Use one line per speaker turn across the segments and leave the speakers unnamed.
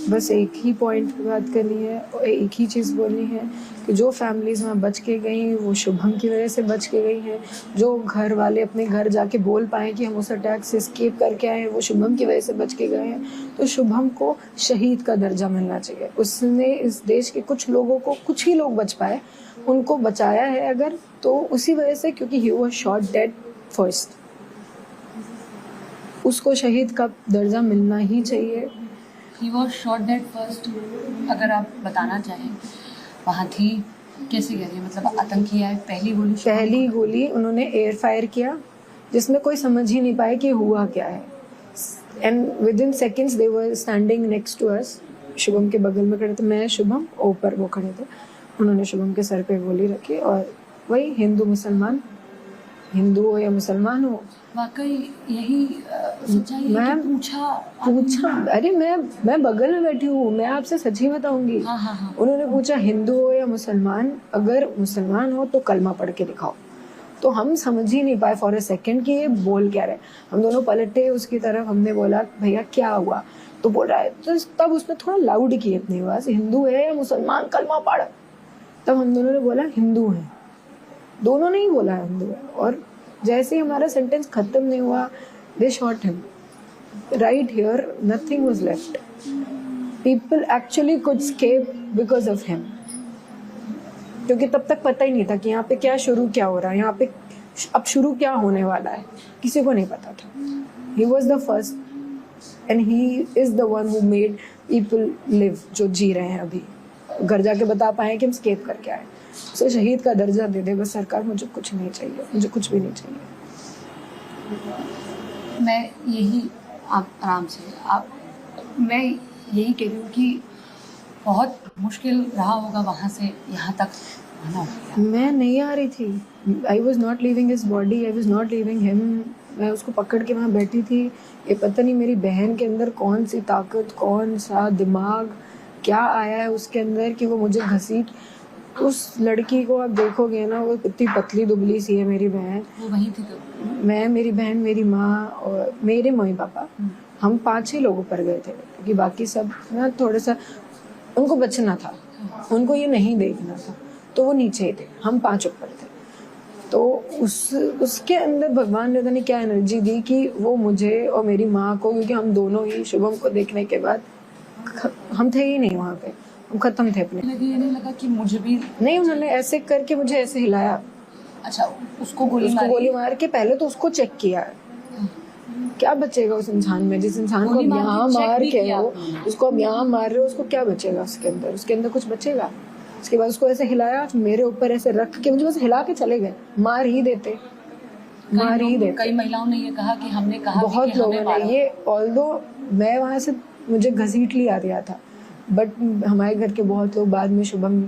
बस एक ही पॉइंट पे बात करनी है और एक ही चीज़ बोलनी है कि जो फैमिलीज़ वहाँ बच के गई वो शुभम की वजह से बच के गई हैं। जो घर वाले अपने घर जाके बोल पाए कि हम उस अटैक से एस्केप करके आए हैं वो शुभम की वजह से बच के गए हैं। तो शुभम को शहीद का दर्जा मिलना चाहिए। उसने इस देश के कुछ लोगों को, कुछ ही लोग बच पाए, उनको बचाया है अगर, तो उसी वजह से, क्योंकि he was shot dead first. उसको शहीद का दर्जा मिलना ही चाहिए।
He was shot dead first। अगर आप बताना चाहें वहाँ थी कैसे गई, मतलब आतंकी आए, पहली
गोली उन्होंने एयर फायर किया जिसमें कोई समझ ही नहीं पाया कि हुआ क्या है। And within seconds they were standing next to us. Shubham के बगल में खड़े थे, मैं, शुभम, ऊपर वो खड़े थे। उन्होंने शुभम के सर पे गोली रखी और वही हिंदू मुसलमान, हिंदू हो या मुसलमान हो,
वाकई यही सच्चाई है
मैम,
कि पूछा
अरे मैं बगल में बैठी हूँ, मैं आपसे सच ही बताऊंगी।
हाँ।
उन्होंने पूछा हिंदू हो या मुसलमान, अगर मुसलमान हो तो कलमा पढ़ के दिखाओ। तो हम समझ ही नहीं पाए फॉर अ सेकंड कि ये बोल क्या रहे। हम दोनों पलटे उसकी तरफ, हमने बोला भैया क्या हुआ, तो बोल रहा है, तो तब उसने थोड़ा लाउड की अपनी आवाज, हिंदू है या मुसलमान, कलमा पढ़। तब हम दोनों ने बोला हिंदू है, दोनों ने ही बोला हिंदू है। और जैसे ही हमारा सेंटेंस खत्म नहीं हुआ, they shot him right here, nothing was left. People actually could escape because of him, क्योंकि तब तक पता ही नहीं था कि यहाँ पे क्या शुरू क्या हो रहा है, यहाँ पे अब शुरू क्या होने वाला है, किसी को नहीं पता था। He was the first and he is the one who made people live, जो जी रहे हैं अभी, घर जाके बता पाए कि हम स्केप करके आए। उसे शहीद का दर्जा दे दे बस सरकार, मुझे कुछ नहीं चाहिए, मुझे कुछ भी नहीं चाहिए।
मैं यही, आप आराम से, मैं यही कह रही हूँ कि बहुत मुश्किल रहा होगा वहाँ से यहाँ तक आना।
मैं नहीं आ रही थी, I was not living his body, I was not living him. मैं उसको पकड़ के वहाँ बैठी थी। ये पता नहीं मेरी बहन के अंदर कौन सी ताकत, कौन सा दिमाग, क्या आया है उसके अंदर कि वो मुझे घसीट। उस लड़की को आप देखोगे ना, वो कितनी पतली दुबली सी है मेरी बहन।
वो वहीं थी तो
मैं, मेरी बहन, मेरी माँ और मेरे मम्मी पापा, हम 5-6 लोग ऊपर गए थे, क्योंकि बाकी सब ना थोड़ा सा उनको बचना था, उनको ये नहीं देखना था, तो वो नीचे ही थे, हम 5 ऊपर थे। तो उसके अंदर भगवान ने नहीं क्या एनर्जी दी कि वो मुझे और मेरी माँ को, क्योंकि हम दोनों ही शुभम को देखने के बाद हम थे ही नहीं वहाँ पे, हम खत्म थे अपने।
ये नहीं लगा कि मुझे भी
नहीं, उन्होंने ऐसे करके मुझे ऐसे हिलाया।
अच्छा, उसको गोली
मार के पहले तो उसको चेक किया, क्या बचेगा उस इंसान में, जिस इंसान को यहाँ मार के हो, उसको अब यहाँ मार रहे हो, उसको क्या बचेगा उसके अंदर कुछ बचेगा। उसके बाद उसको ऐसे हिलाया, मेरे ऊपर ऐसे रख के मुझे बस हिला के चले गए। मार ही देते।
कई महिलाओं ने ये कहा कि हमने कहा,
बहुत लोगों ने ये, ऑल्दो मैं वहाँ से मुझे घसीट लिया गया था, बट हमारे घर के बहुत लोग बाद में शुभम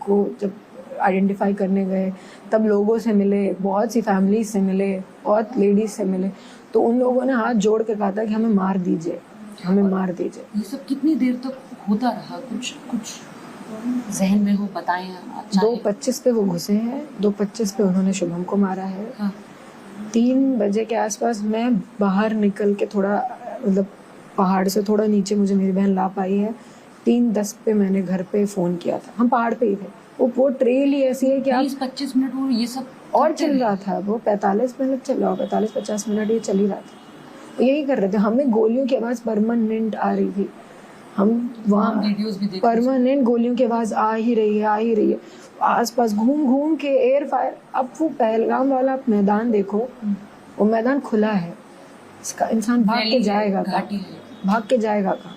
को जब आइडेंटिफाई करने गए, तब लोगों से मिले, बहुत सी फैमिली से मिले, बहुत लेडीज से मिले, तो उन लोगों ने हाथ जोड़ के कहा था कि हमें मार दीजिए, हमें मार दीजिए।
ये सब कितनी देर तक होता रहा, कुछ जहन में हो बताएं।
2:25 पे वो घुसे हैं, 2:25 पे उन्होंने शुभम को मारा है।
हाँ।
3 बजे के आसपास मैं बाहर निकल के थोड़ा, मतलब पहाड़ से थोड़ा नीचे मुझे मेरी बहन ला पाई है। 3:10 पे मैंने घर पे फ़ोन किया था, हम पहाड़ पे ही थे। वो ट्रेल ही ऐसी है कि
20-25 मिनट वो ये सब
और चल रहा था, वो 45 मिनट चल रहा, 45-50 मिनट ये चल ही रहा था। यही कर रहे थे, हमें गोलियों की आवाज़ परमानेंट आ रही थी। हम वहाँ
वीडियोस भी देख,
परमानेंट गोलियों की आवाज़ आ ही रही है। आसपास घूम के एयर फायर। अब वो पहलगाम वाला मैदान देखो, वो मैदान खुला है, इसका इंसान भाग के जाएगा कहाँ?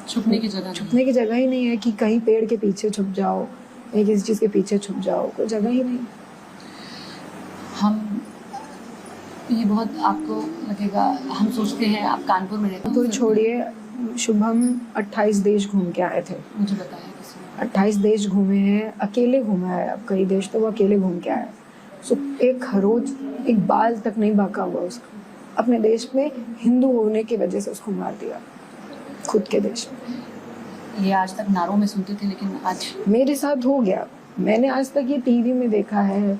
छुपने की
जगह ही नहीं है कि कहीं पेड़ के पीछे छुप जाओ या किसी चीज़ के पीछे छुप जाओ, कोई जगह ही नहीं।
हम ये बहुत, आपको लगेगा, हम सोचते हैं आप कानपुर में रहते हैं,
तो छोड़िए, शुभम 28 देश घूम के आए थे,
मुझे बताया किसी ने।
28 देश घूमे हैं, अकेले घूमा है। अब कई देश तो वो अकेले घूम के आया। सो एक खरोच, एक बाल तक नहीं बाका हुआ उसका। अपने देश में हिंदू होने की वजह से उसको मार दिया, खुद के देश में।
ये आज तक नारों में सुनते थे, लेकिन आज
मेरे साथ हो गया। मैंने आज तक ये टीवी में देखा है,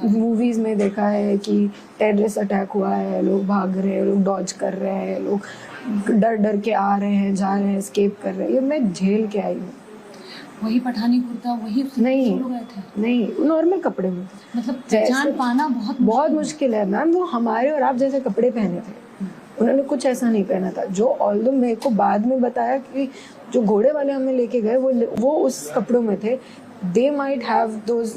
मूवीज में देखा है कि टेररिस्ट अटैक हुआ है, लोग भाग रहे हैं, लोग डॉज कर रहे हैं, लोग डर डर के आ रहे हैं, जा रहे हैं, एस्केप कर रहे हैं, ये मैं झेल के आई हूँ।
वही पठानी कुर्ता, वही
नहीं
सोलो गए थे?
नहीं, नॉर्मल कपड़े में थे।
मतलब पहचान पाना बहुत
मुश्किल है मैम। वो हमारे और आप जैसे कपड़े पहने थे, उन्होंने कुछ ऐसा नहीं पहना था। जो ऑल्दो मेरे को बाद में बताया कि जो घोड़े वाले हमें लेके गए वो उस कपड़ों में थे। They might have those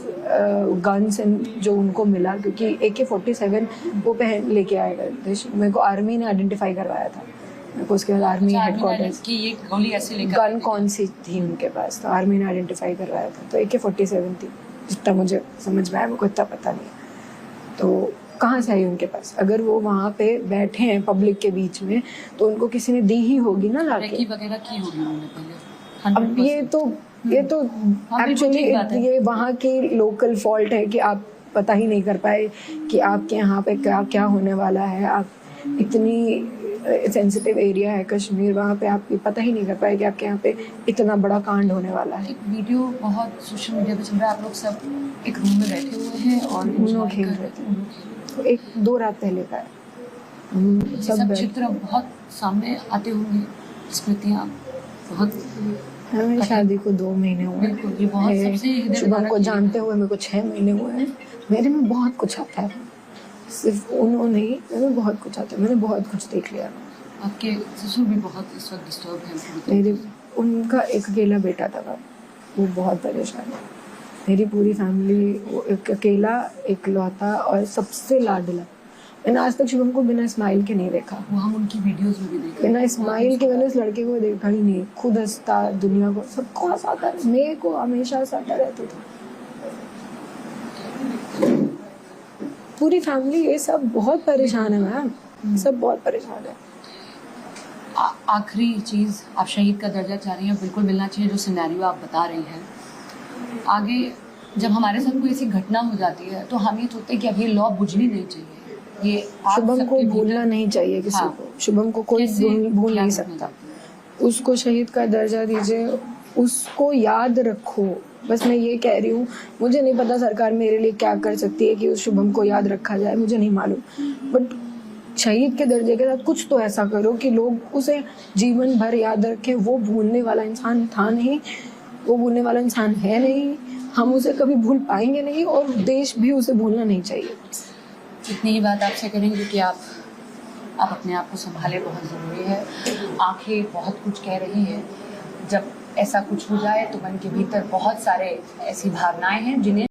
guns and जो उनको मिला, क्योंकि AK-47 वो पहन लेके आए गए थे। मेरे को आर्मी ने आइडेंटिफाई करवाया था। मेरे को उसके बाद आर्मी हेडक्वार्टर्स
कि ये गोली ऐसे लेकर
गन कौन सी थी उनके पास, तो आर्मी ने आइडेंटिफाई करवाया था। तो AK-47 थी, जितना मुझे समझ में आया, मेरे को इतना पता नहीं है। तो कहाँ से आई उनके पास? अगर वो वहाँ पे बैठे हैं पब्लिक के बीच में, तो उनको किसी ने दी ही होगी ना लाके।
रेकी वगैरह की होगी उन्होंने पहले।
अब ये तो एक्चुअली ये वहाँ की लोकल फॉल्ट है कि आप पता ही नहीं कर पाए कि आपके यहाँ पे क्या क्या होने वाला है। आप इतनी सेंसिटिव एरिया है कश्मीर, वहाँ पे आप पता ही नहीं कर पाए कि आपके यहाँ पे इतना बड़ा कांड होने वाला है।
एक वीडियो बहुत सोशल मीडिया पे चल रहा है, आप लोग सब एक रूम में बैठे हुए हैं और
उन्होंने खेल रहे थे। 1-2 रात पहले का है। हम
सब चित्र बहुत सामने आते होंगे, स्मृतियाँ बहुत।
हमें शादी को 2 महीने हुए
बिल्कुल, ये बहुत सबसे
हैं। शुभम को जानते हुए मेरे को 6 महीने हुए हैं। मेरे में बहुत कुछ आता है, सिर्फ उन्होंने ही, मेरे बहुत कुछ आता है। मैंने बहुत कुछ देख लिया।
आपके ससुर भी बहुत इस वक्त डिस्टर्ब हैं।
मेरे उनका एक अकेला बेटा था, वो बहुत परेशान है। मेरी पूरी फैमिली, वो एक अकेला, इकलौता और सबसे लाडला। मैंने आज तक शुभम को बिना स्माइल के नहीं देखा।
वो हम उनकी वीडियोस में भी देखे,
बिना स्माइल के मैंने उस लड़के को देखा ही नहीं। खुद हंसता, दुनिया को सबको हंसाता, मेरे को हमेशा हंसाता रहता था। पूरी फैमिली, ये सब बहुत परेशान है मैम, सब बहुत परेशान है।
आखिरी चीज़, आप शहीद का दर्जा चाह रही हैं, बिल्कुल मिलना चाहिए। जो सिनेरियो आप बता रही हैं, आगे जब हमारे साथ कोई ऐसी घटना हो जाती है तो हम ये सोचते हैं कि अब ये लॉ बुझनी नहीं चाहिए। ये
शुभम को भूलना नहीं चाहिए किसी
हाँ,
को। शुभम को कोई भूल नहीं सकता। उसको शहीद का दर्जा दीजिए, उसको याद रखो। बस मैं ये कह रही हूँ। मुझे नहीं पता सरकार मेरे लिए क्या कर सकती है कि उस शुभम को याद रखा जाए, मुझे नहीं मालूम। बट शहीद के दर्जे के साथ कुछ तो ऐसा करो कि लोग उसे जीवन भर याद रखें। वो भूलने वाला इंसान था नहीं, वो भूलने वाला इंसान है नहीं। हम उसे कभी भूल पाएंगे नहीं, और देश भी उसे भूलना नहीं चाहिए।
इतनी ही बात आपसे करेंगे कि आप अपने आप को संभालें, बहुत ज़रूरी है। आंखें बहुत कुछ कह रही हैं। जब ऐसा कुछ हो जाए तो मन के भीतर बहुत सारे ऐसी भावनाएं हैं जिन्हें